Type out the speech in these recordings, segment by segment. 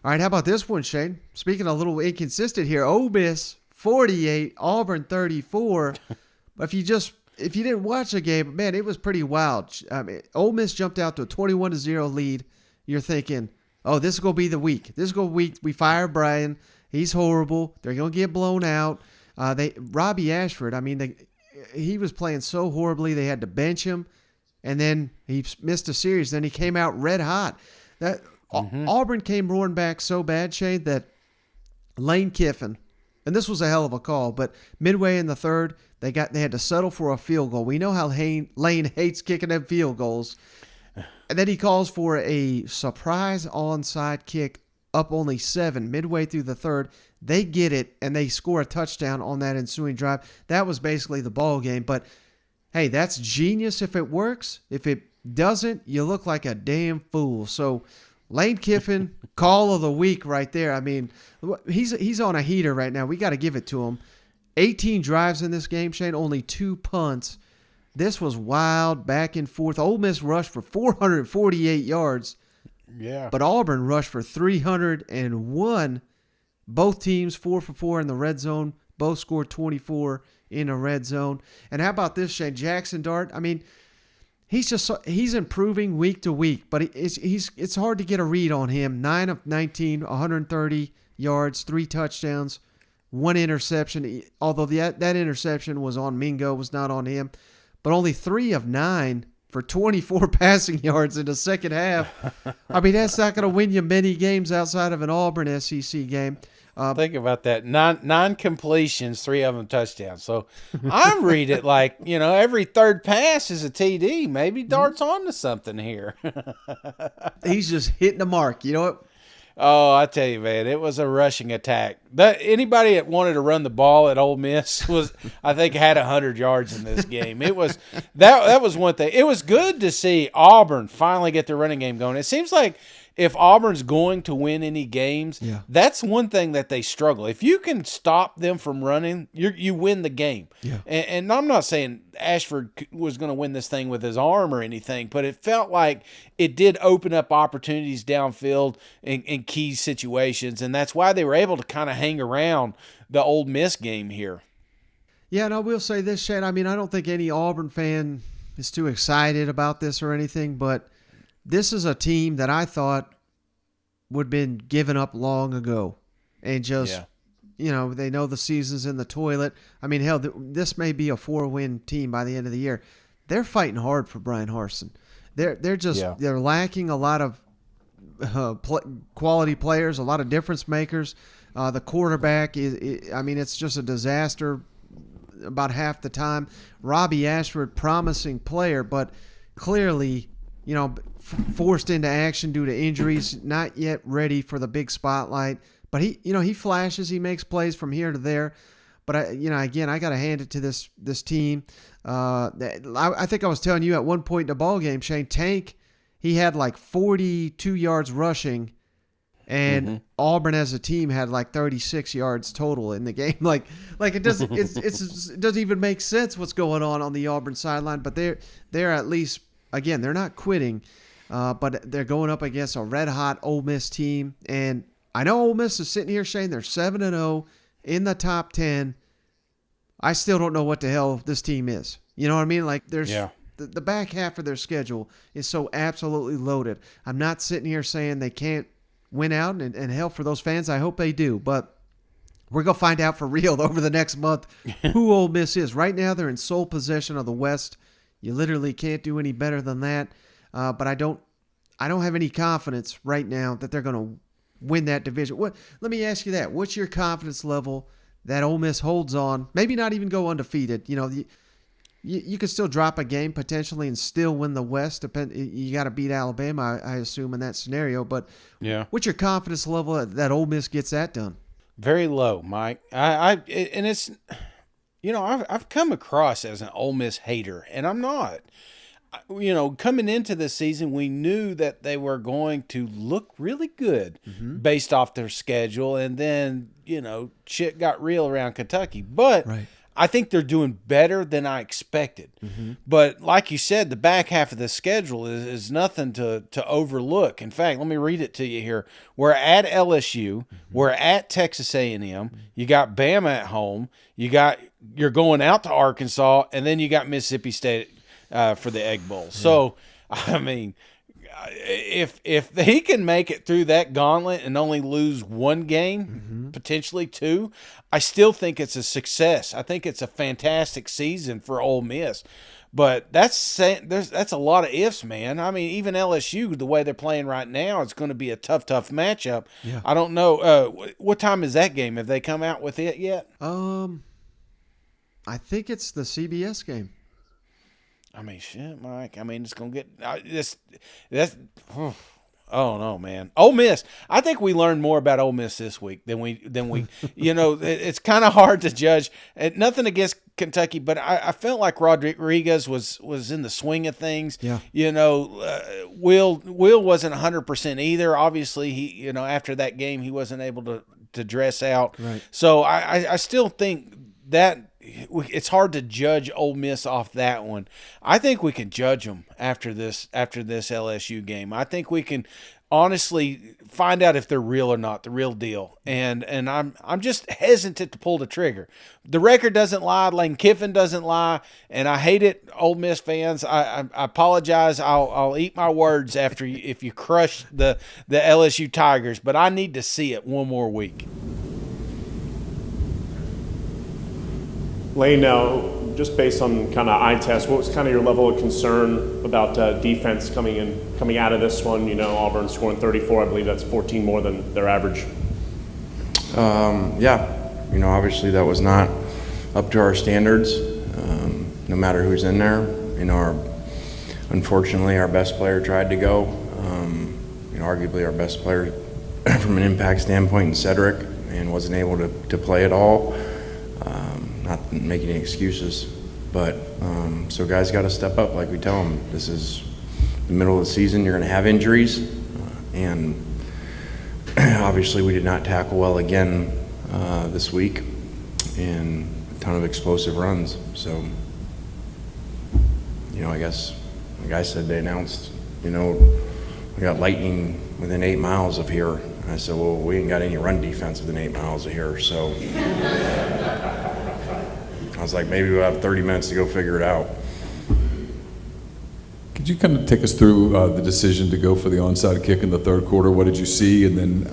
All right, how about this one, Shane? Speaking a little inconsistent here, Ole Miss 48, Auburn 34. But if you didn't watch the game, man, it was pretty wild. I mean, Ole Miss jumped out to a 21-0 lead. You're thinking, oh, this is gonna be the week. This is gonna be week. We fire Brian. He's horrible. They're gonna get blown out. Robbie Ashford. I mean, he was playing so horribly they had to bench him, and then he missed a series. Then he came out red hot. Auburn came roaring back so bad, Shane, that Lane Kiffin, and this was a hell of a call, but midway in the third, they had to settle for a field goal. We know how Lane hates kicking them field goals. And then he calls for a surprise onside kick up only 7 midway through the third. They get it, and they score a touchdown on that ensuing drive. That was basically the ball game. But, hey, that's genius if it works. If it doesn't, you look like a damn fool. So, Lane Kiffin, call of the week right there. I mean, he's on a heater right now. We got to give it to him. 18 drives in this game, Shane, only 2 punts. This was wild, back and forth. Ole Miss rushed for 448 yards. Yeah. But Auburn rushed for 301. Both teams 4 for 4 in the red zone. Both scored 24 in the red zone. And how about this, Shane? Jackson Dart, I mean, he's improving week to week, but it's hard to get a read on him. 9 of 19, 130 yards, 3 touchdowns, 1 interception. Although that interception was on Mingo, was not on him. But only 3 of 9 for 24 passing yards in the second half. I mean, that's not going to win you many games outside of an Auburn SEC game. Think about that. Nine completions, 3 of them touchdowns. So I read it like, every third pass is a TD. Maybe Dart's on to something here. He's just hitting the mark. You know what? Oh, I tell you, man, it was a rushing attack. Anybody that wanted to run the ball at Ole Miss I think, had 100 yards in this game. It was that was one thing. It was good to see Auburn finally get their running game going. It seems like if Auburn's going to win any games, that's one thing that they struggle. If you can stop them from running, you win the game. Yeah. And I'm not saying Ashford was going to win this thing with his arm or anything, but it felt like it did open up opportunities downfield in key situations, and that's why they were able to kind of hang around the Ole Miss game here. Yeah, and I will say this, Shane. I mean, I don't think any Auburn fan is too excited about this or anything, but this is a team that I thought would have been given up long ago. And just, they know the season's in the toilet. I mean, hell, this may be a 4-win team by the end of the year. They're fighting hard for Brian Harsin. They're lacking a lot of quality players, a lot of difference makers. The quarterback it's just a disaster about half the time. Robbie Ashford, promising player, but clearly, forced into action due to injuries, not yet ready for the big spotlight. But he flashes, he makes plays from here to there. But again, I got to hand it to this team. I think I was telling you at one point in the ball game, Shane, Tank, he had like 42 yards rushing, and Auburn as a team had like 36 yards total in the game. Like it doesn't it doesn't even make sense what's going on the Auburn sideline. But they're at least, again, they're not quitting, but they're going up against a red hot Ole Miss team. And I know Ole Miss is sitting here, Shane, they're 7-0 in the top 10. I still don't know what the hell this team is. You know what I mean? Like the back half of their schedule is so absolutely loaded. I'm not sitting here saying they can't win out, and hell, for those fans, I hope they do. But we're going to find out for real over the next month who Ole Miss is. Right now, they're in sole possession of the West. You literally can't do any better than that. But I don't have any confidence right now that they're going to win that division. Let me ask you that. What's your confidence level that Ole Miss holds on? Maybe not even go undefeated. You could still drop a game potentially and still win the West. You got to beat Alabama, I assume, in that scenario. But what's your confidence level that Ole Miss gets that done? Very low, Mike. I've come across as an Ole Miss hater, and I'm not. Coming into the season, we knew that they were going to look really good based off their schedule, and then shit got real around Kentucky. But I think they're doing better than I expected. But like you said, the back half of the schedule is nothing to overlook. In fact, let me read it to you here. We're at LSU. We're at Texas A&M. You got Bama at home. You're going out to Arkansas, and then you got Mississippi State for the Egg Bowl. So, I mean, if he can make it through that gauntlet and only lose one game, potentially two, I still think it's a success. I think it's a fantastic season for Ole Miss. But that's a lot of ifs, man. I mean, even LSU, the way they're playing right now, it's going to be a tough matchup. Yeah. I don't know. What time is that game? Have they come out with it yet? I think it's the CBS game. I mean, shit, Mike. I mean, it's gonna get that's. Oh no, man. Ole Miss. I think we learned more about Ole Miss this week than we. You know, it's kind of hard to judge. Nothing against Kentucky, but I felt like Rodriguez was in the swing of things. Yeah. You know, Will wasn't 100% either. Obviously, he after that game he wasn't able to dress out. Right. So I still think that. It's hard to judge Ole Miss off that one. I think we can judge them after this LSU game. I think we can honestly find out if they're real or not, the real deal. And I'm just hesitant to pull the trigger. The record doesn't lie. Lane Kiffin doesn't lie, and I hate it, Ole Miss fans. I apologize. I'll eat my words after if you crush the LSU Tigers, but I need to see it one more week. Lane, now, just based on kind of eye test, what was kind of your level of concern about defense coming out of this one? You know, Auburn scoring 34, I believe that's 14 more than their average. Yeah, you know, obviously that was not up to our standards, no matter who's in there. You know, unfortunately, our best player tried to go. You know, arguably our best player from an impact standpoint in Cedric, and wasn't able to play at all. Not making any excuses, but so guys got to step up like we tell them. This is the middle of the season. You're going to have injuries, and obviously we did not tackle well again this week, and a ton of explosive runs. So, you know, I guess like I said, they announced, you know, we got lightning within 8 miles of here. And I said, well, we ain't got any run defense within 8 miles of here, so. I was like, maybe we'll have 30 minutes to go figure it out. Could you kind of take us through the decision to go for the onside kick in the third quarter? What did you see, and then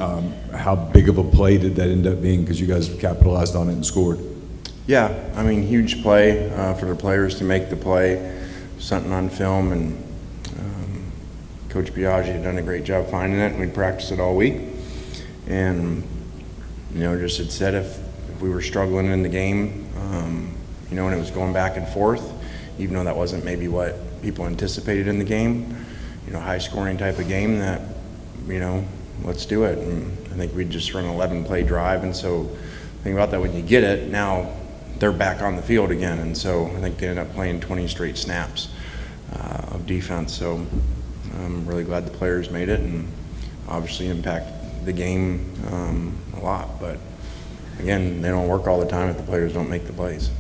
how big of a play did that end up being, because you guys capitalized on it and scored? Yeah, I mean, huge play for the players to make the play. Something on film, and Coach Biaggi had done a great job finding it, and we'd practiced it all week. And, you know, just had said if we were struggling in the game, you know, and it was going back and forth, even though that wasn't maybe what people anticipated in the game, you know, high scoring type of game, that, you know, let's do it. And I think we'd just run an 11-play drive. And so think about that, when you get it, now they're back on the field again. And so I think they ended up playing 20 straight snaps of defense. So I'm really glad the players made it, and obviously impact the game a lot. But again, they don't work all the time if the players don't make the plays.